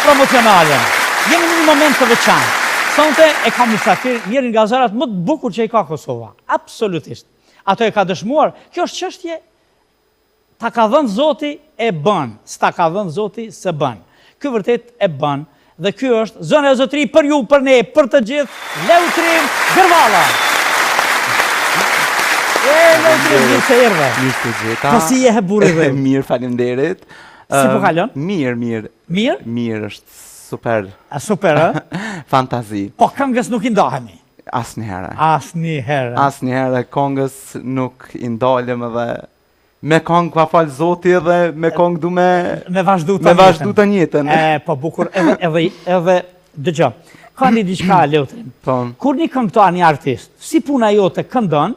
promocionale. Jemi në një moment të veçantë. Sonte e kam mysafir njërin nga zërat më të bukur që i ka Kosova. Absolutisht. Ato e ka dëshmuar. Kjo është çështje ta ka dhënë Zoti e bën, s'ta ka dhënë Zoti se bën. Ky vërtet e bën dhe ky është zona e zotëri për ju, për ne, për të gjithë, Leutrim Gërvalla. Leutrim, mirë se erdhe. Mirë të gjitha. Po si je burri dhe? Mirë, faleminderit. Si po kalon? Mirë. Mirë? Mirë, është super. Super, ë? Fantazi. Po këngës nuk i ndahemi. Asnjëherë. Asnjëherë. Këngës nuk i ndalem edhe me këngë pa fal Zoti dhe me këngë du me vazhdu të njëjtën. Po bukur edhe dëgjoj. Ka një diçka Leutrim. Kur një këngëtar, një artist, si puna jote këndon,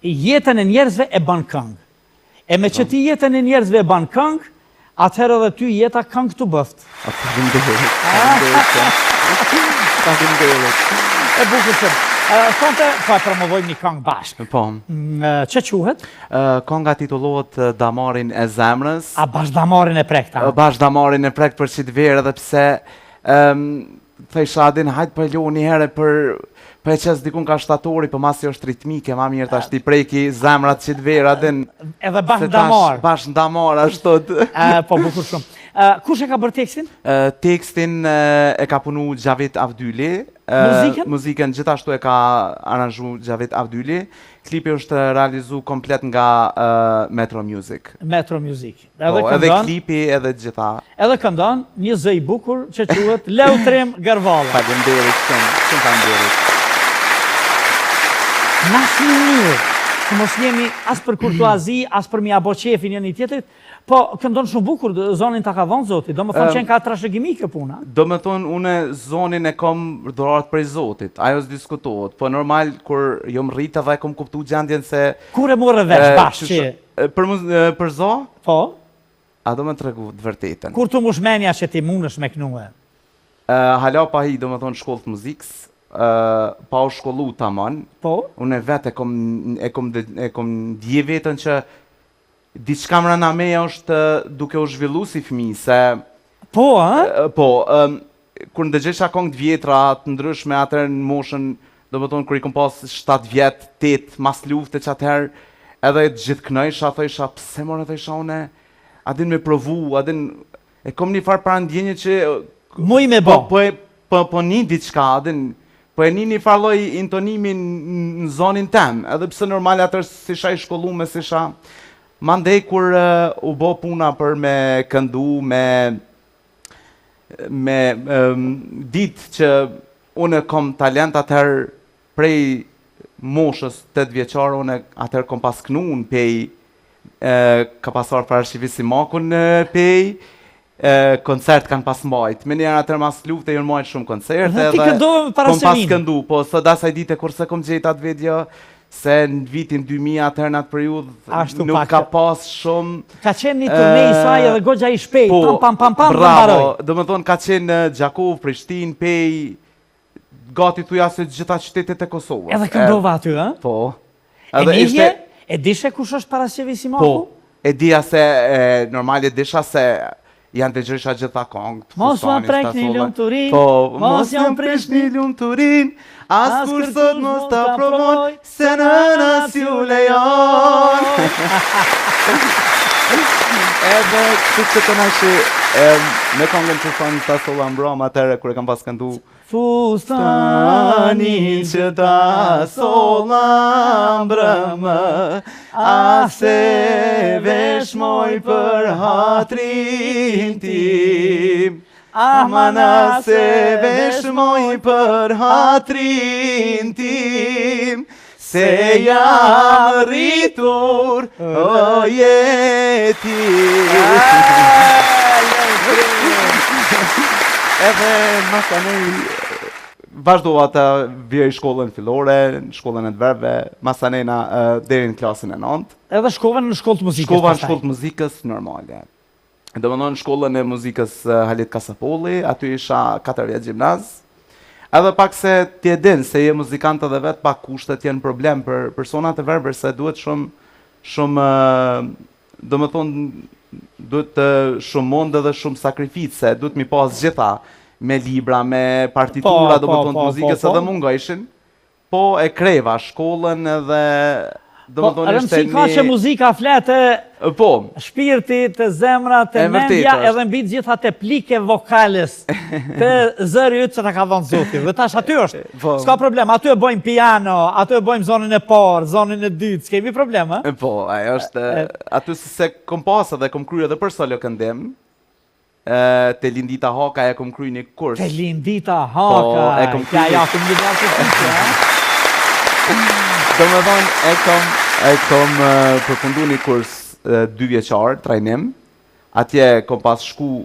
jetën e njerëzve e bën këngë. E me që ti jetën e njerëzve e bën këngë, atëherë edhe ty jeta këngë të bëft. Faleminderit. E bukur që. Sonte, po e promovojmë një këngë bashkë. Po. Që quhet? Kënga titullohet Damarin e zemrës. A bash damarin e prekt, a? Bash damarin e prekt për qitë verë, edhe pse thësha adin hajtë për lo një herë për e qes dikun ka shtatori, për masi është ritmike, ma mirë ta shti preki zemrat qitë verë, adin... Edhe bash damar. Bash damar, ashtot. Po, bukur shumë. Kush e ka bërë tekstin? Tekstin e ka punu Gjavit Avdyli. Muzikën gjithashtu e ka aranzhu Gjavit Avdyli. Klipi është realizu komplet nga Metro Music. Metro Music. Edhe klipi edhe gjitha. Edhe këndon një zë i bukur që quhet Leutrim Gërvalla. Faleminderit shumë faleminderit. Na shumë mirë, që mos jemi as për kurtuazi, as për mi abo qefin një tjetrit, po këndon shumë bukur, zonin ta ka dhënë Zoti, do më thonë qenë ka trashëgimi kjo puna. Do më thonë, une zonin e kom dhurat prej Zotit, ajo s'diskutohet, po normal, kur jom rrita dhe e kom kuptu gjendjen se... Kur e morë vesh bashkë që... Për zo? Po? A do më tregu të vërtetën. Kur të mushmenja që ti munësh me knue? Hala pa hi, do më thonë, shkollë të muzikës, pa u shkollu tamam. Po? Unë vetë e kom dje vetën që diçka mrena meja është duke u zhvillu si fëmijë, se... Po, a? Po, kur ndëgjesha këngë të vjetra, të ndryshme atër në moshën, do më tonë, kur i kom pas 7 vjetë, 8, mas lufte që atëherë, edhe gjithë kënëjsha, thëjsha, pse morë thëjsha une, adin me provu, adin, e kom një farë pra ndjenje që... Muj me bo. Po një diçka, adin, po e një farloj intonimin në zonin tem, edhe pse normal atër si sha i shkollu me si sha... Mandej kur u bo puna për me këndu, me ditë që unë kom talent atëherë prej moshës 8 vjeqarë, unë atëherë kom pas knu në pej, ka pasar për arshivisi makun në pej, koncert kanë pas mbajt. Me njerë atër mas lufte jërë mbajt shumë koncert, edhe kom pas këndu, po së dasaj dite kurse kom gjetë atë video, se në vitin 2000 atëherë në atë periud nuk ka pas shumë... Ka qenë një turnej i saj edhe gogja i shpejt, pam, bravo, do më thonë ka qenë Gjakov, Prishtin, Pej, gati thuja se gjitha qytetet e Kosovës. Edhe këndova aty, e? Po. E dishe kush është Parasqevisi Maku? Po, e dija se, normal e disha se janë të gjësha gjitha kongë. Mos më prek një lumë turin, mos jam presh një lumë turin, as kur sot mos ta provoj, se në nas ju lejon. Edhe këtë që të nashi, me kongën që thonë ta sola mbrom atëre, kër e kam pas këndu. Fustanin që ta sola mbrëmë, ase veshmoj për hatrin tim. Amana se veshmoj për hatrin tim, se jam rritur o jeti. Edhe masanej vazhdova të vjej shkollën fillore, në shkollën e të verve, masanejna deri në klasën e 9. Edhe shkova në shkollë të muzikës? Shkova në shkollë të muzikës, normal, ja. Do më në shkollën e muzikës Halit Kasapolli, aty isha 4 vjetë gjimnaz. Edhe pak se t'je din, se je muzikant edhe vetë, pak kushtet jenë problem për personat e verber, se duhet shumë, do më thonë, duhet të shumë mund edhe shumë sakrifice, duhet mi pas gjitha, me libra, me partitura, do më tonë muzikës edhe mungojshin, po e kreva shkollën edhe do më tonë ishte një... ka që muzika flete po, shpirti, të zemra, të mendja, edhe mbi gjitha të plike vokales, të zëri ytë që ta ka dhënë Zoti. Dhe tash aty është, s'ka problem, aty e bojmë piano, aty e bojmë zonën e parë, zonën e dytë, s'kemi problem, e? Po, ajo është, aty se kom pasë dhe kom kryer edhe për solo këndim, te Lindita Haka e kom kryer një kurs. Te Lindita Haka, ja, kom një dhe do me thonë, e kom përfundu një kurs 2 vjeqar, trajnim, atje kom pas shku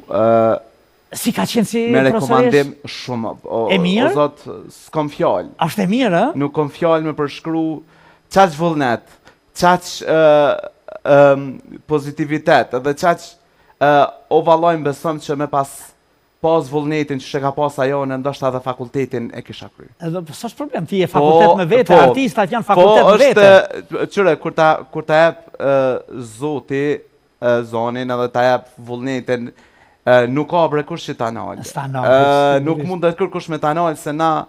si ka qenë si me rekomandim shumë, e mirë? O zot, s'kom fjall. Ashtë e mirë, e? Nuk kom fjall me përshkru qaq vullnet, qaq pozitivitet, edhe qaq o valojnë besëm që me pas vullnetin që ka pas ajo në ndoshta edhe fakultetin e kisha kry. Edhe s'është problem, ti je fakultet me vete, artistat janë fakultet me vete. Po është, qyre, kur ta jep Zoti zonin edhe ta jep vullnetin, nuk ka brekush që ta nalë. Nuk mund dhe kërkush me ta nalë, se na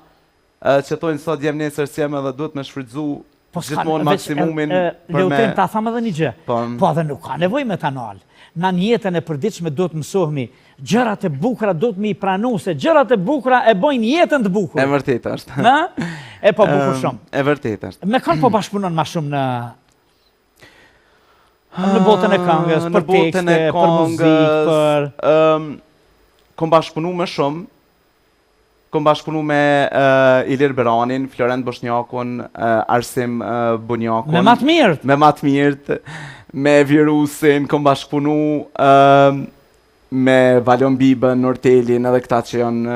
që tojnë sot jem nesër si jem edhe duhet me shfrytzu gjithmonë maksimumin për me... Leutrim, ta thamë edhe një gjë, po edhe nuk ka nevoj me ta nalë. Na njetën e përditshme do të mësohemi, gjërat e bukura do të mi pranu, se gjërat e bukura e bojnë jetën të bukur. E vërtet është. Na? E po bukur shumë. E vërtet është. Me kanë po bashkëpunon ma shumë në botën e këngës, për tekste, për muzikë, për... Kom bashkëpunu me shumë, kom bashkëpunu me Ilir Beranin, Florent Boshnjakun, Arsim Bunjakun. Me matë mirët. Me matë mirët. Me Virusin, kom bashkëpunu me Valon Bibën, Nortelin, edhe këta që janë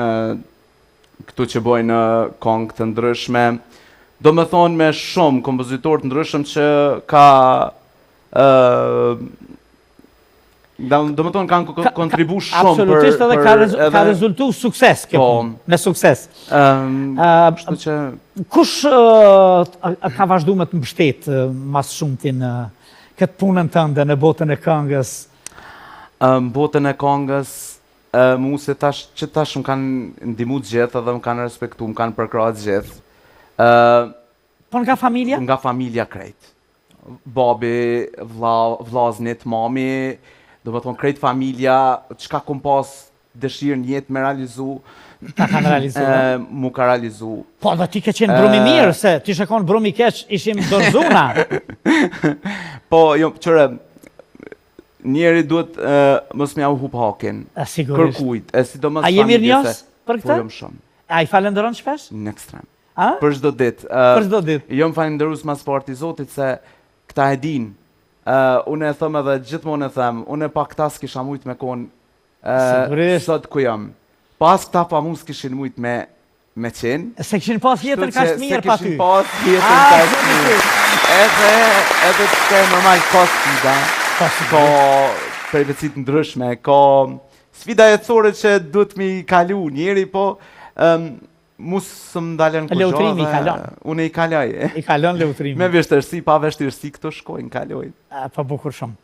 këtu që bojnë kongë të ndryshme. Do me thonë me shumë kompozitor të ndryshme që ka... do me thonë kanë kontribu shumë për... Absolutisht edhe ka rezultu sukses, me sukses. Shtu që... Kush ka vazhdu me të mbështetë mas shumëtin këtë punën tënde në botën e këngës? Në botën e këngës, mu se që tash më kanë ndimu gjithë edhe më kanë respektu, më kanë përkrahë gjithë. Po nga familja? Nga familja krejt. Babi, vlaznit, mami, do më thonë krejt familja, qka kom pas dëshirë jetë me realizu, ta kanë realizu? Mu ka realizu. Po, dhe ti ke qenë brumi mirë, se ti shekon brumi keq, ishim dorëzuna. Po, jo, qëre, njeri duhet mos me au hup hakin. Kërkujt. A je mirë njës për këtë? Po, jom shumë. A i falenderon shpesh? Në ekstrem. Për çdo ditë. Për çdo ditë. Jom falenderues mas parti Zotit se këta e din. Unë e them edhe gjithmonë e them, unë pa këta s'kisha mujt me konë sot ku jam. Pas këta pa mu s'kishin mujt me qenë. Se kishin pas jetën ka shtë mirë pa ty. Se kishin pas jetën ka shtë mirë. Edhe të të normal ka sfida, ka përvecit ndryshme, ka sfida jetësore që duhet mi kalu njeri, po mu së më dalën kërgjohë. Leutrimi i kalon. Unë i kaloj. I kalon leutrimi. Me vështërsi, pa vështërsi këto shkojnë, kaloj. Pa bukur shumë.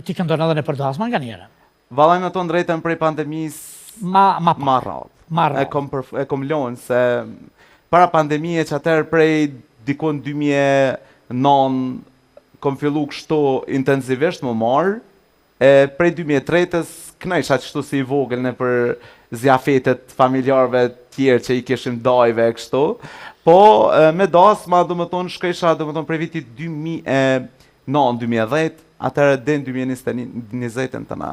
Ti këndon edhe në përdasma nga njëre? Valajme ato ndrejtën prej pandemisë ma rrath. E kom lonë, se para pandemije që atër prej dikon 2009 kom fillu kështu intensivisht më marë, prej 2003-ës knajsha qështu si i vogël në për zjafetet familjarve tjerë që i kishim dajve e kështu, po me dasma do më tonë shkësha do më tonë prej vitit 2009-2010, atërë den 2020 të na.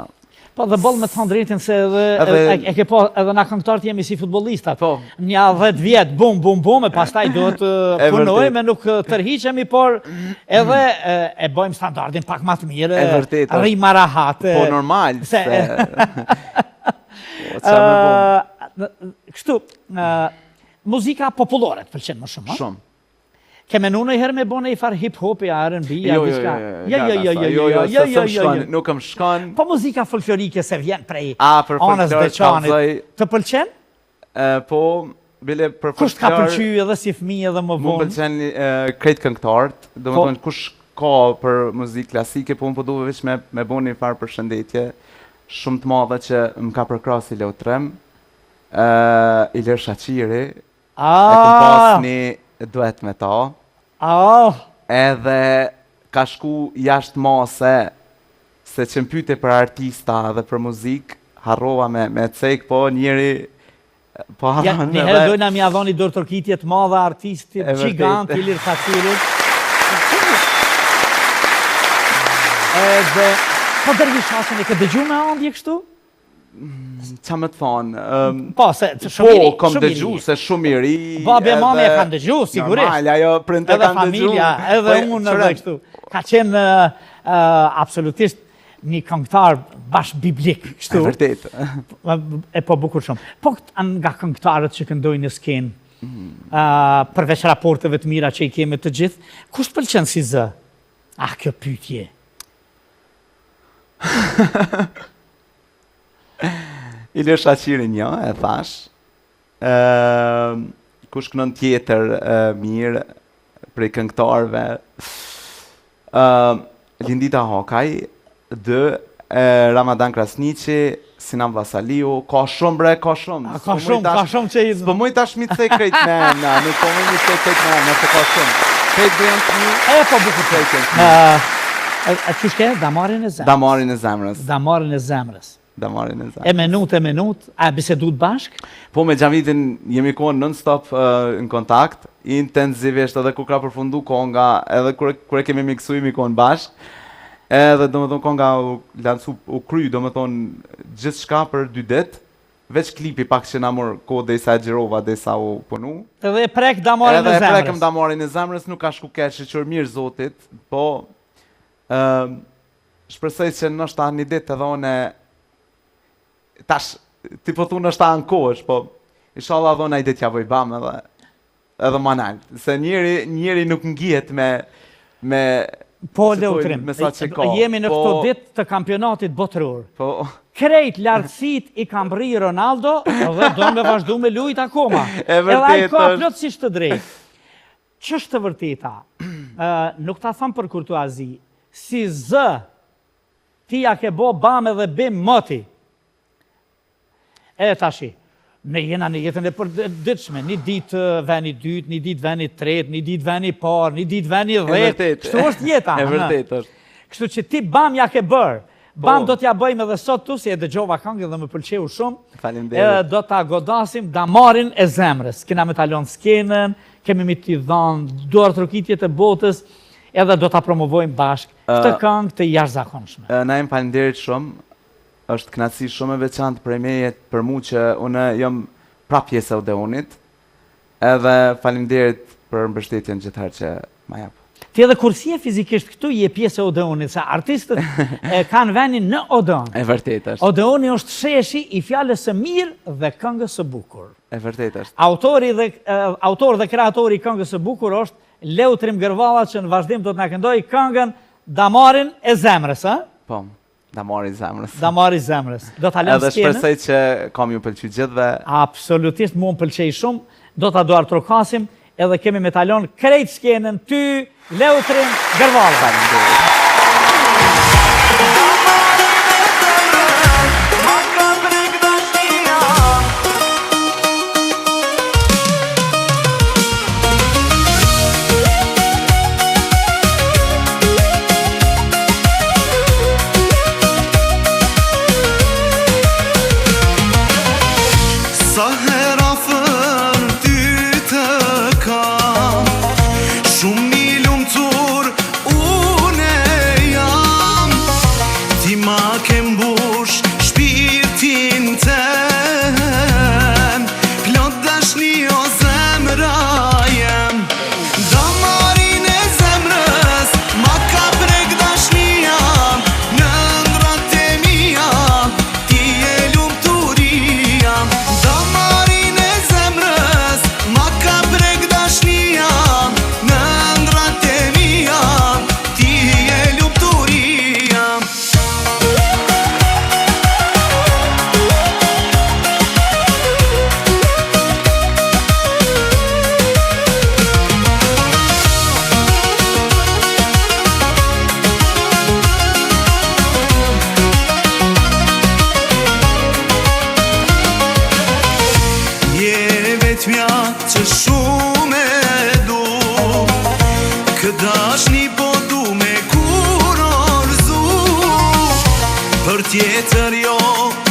Po dhe bollë me të thonë drejtin se e ke po edhe na këngëtarët jemi si futbollistat. Nja 10 vjetë, bum, bum, bum, e pastaj do të punojme, nuk tërhiqemi, por edhe e bojmë standardin pak ma të mire, rrima rahate. Po normal, se... Kështu, muzika populore të pëlqen më shumë, Shumë. Ke menu në i herë me bone i farë hip-hop, R&B, nuk kam shkan. Po muzika folklorike se vjen prej anës Beçanit, të pëlqen? Po, bile për folklor... Kush ka pëlqy edhe si fëmijë edhe më vonë? Mu pëlqen krejt këngëtarët, do më thonë kush ka për muzikë klasike, po unë po duhet veç me bo një farë përshëndetje shumë të madhe që më ka përkrasi Leutrem, Ilir Shaqiri, e kom pas një duet me ta, edhe ka shku jashtë mase, se që më pyte për artista dhe për muzikë, harrova me cek, po njeri, po harron edhe... Njëherë dojna mi adhoni dorë tërkitje të madhe artistit, gjigant, Ilir Shaqirit. Edhe, po Dervishasën e ke dëgju me andje kështu? Qa më të thonë? Po, se shumë i ri. Po, kom dëgju, se shumë i ri. Babi e mami e kanë dëgju, sigurisht. Normal, ajo printe kanë dëgju. Edhe familja, edhe unë edhe kështu. Ka qenë absolutisht një këngëtar bash biblik, kështu. E vërtet. E po bukur shumë. Po nga këngëtarët që këndojnë në skenë, përveç raporteve të mira që i keme të gjithë, kush pëlqen si zë? Kjo pyetje. Ilir Shaqirin një, e thash. Kush kënon tjetër mirë prej këngëtarëve. Lindita Hokaj, 2, Ramadan Krasniqi, Sinan Vllazaliu, ka shumë bre, ka shumë. Ka shumë që i... S'po muj tash mi të thej krejt me emna, nuk po muj mi të thej krejt me emna, se ka shumë. Krejt bëjën të një... po bukur krejt. Që shke? Damarin e zemrës. Damarin e zemrës. Damarin e zemrës. Damarin e zemrës. E minut, a bisedut bashk? Po me Xhavidin jemi kohën non-stop në kontakt, intensivisht edhe kur ka përfundu konga, edhe kur e kemi miksu jemi kohën bashk, edhe do më thonë konga u kry, do më thonë gjithë shka për 2 ditë, veç klipi pak që na mor kohë dhe i sa gjirova dhe i sa u punu. Edhe e prek Damarin e zemrës. Edhe e prekëm Damarin e zemrës, nuk ka shku keq, qërë mirë zotit, po shpresoj që nështë një ditë edhe one tash, ti po thunë është ta në kohësh, po inshallah edhe ona i ditë javoj bam edhe manal, se njeri nuk ngihet me po Leutrim, jemi në këto ditë të kampionatit botëror. Krejt lartësit i kam bri Ronaldo dhe do me vazhdu me lujt akoma. Edhe ai ka plotësisht të drejtë. Ç'është të vërteta? Nuk ta tham për kurtuazi, si zë, ti ja ke bo bam edhe bim moti. E tashi, ne jena në jetën e përditshme, një ditë veni dytë, një ditë veni tretë, një ditë veni parë, një ditë veni 10, kështu është jeta. E vërtet është. Kështu që ti bam ja ke bërë, bam do t'ja bëjmë edhe sot tu, si e dëgjova këngën dhe më pëlqeu shumë. Faleminderit. Do t'a godasim Damarin e zemrës. Kena me talon skenën, kemi mi t'i dhanë duar trokitjet e botës, edhe do t'a promovojmë bashkë këtë këngë të jashtëzakonshme. Na jem faleminderit shumë. Është kënaqësi shumë e veçantë për meje për mua që unë jam prap pjesë e Odeonit. Edhe faleminderit për mbështetjen gjithëherë që ma jap. Ti edhe kur si je fizikisht këtu je pjesë e Odeonit, se artistët kanë venin në Odeon. E vërtet është. Odeoni është sheshi i fjalës së mirë dhe këngës së bukur. E vërtet është. Autor dhe kreatori i këngës së bukur është Leutrim Gërvalla, që në vazhdim do të na këndojë këngën Damarin e zemrës, a? Po. Damari zemrës. Damari zemrës. Do ta lëm skenën. Edhe shpresoj që kam ju pëlqy gjithëve. Absolutisht, mua më pëlqej shumë. Do ta duar trokasim, edhe kemi me talon krejt skenën ty, Leutrim Gërvalla. Sa hera fër ty të kam, shumë një lumëtur une për tjetër jo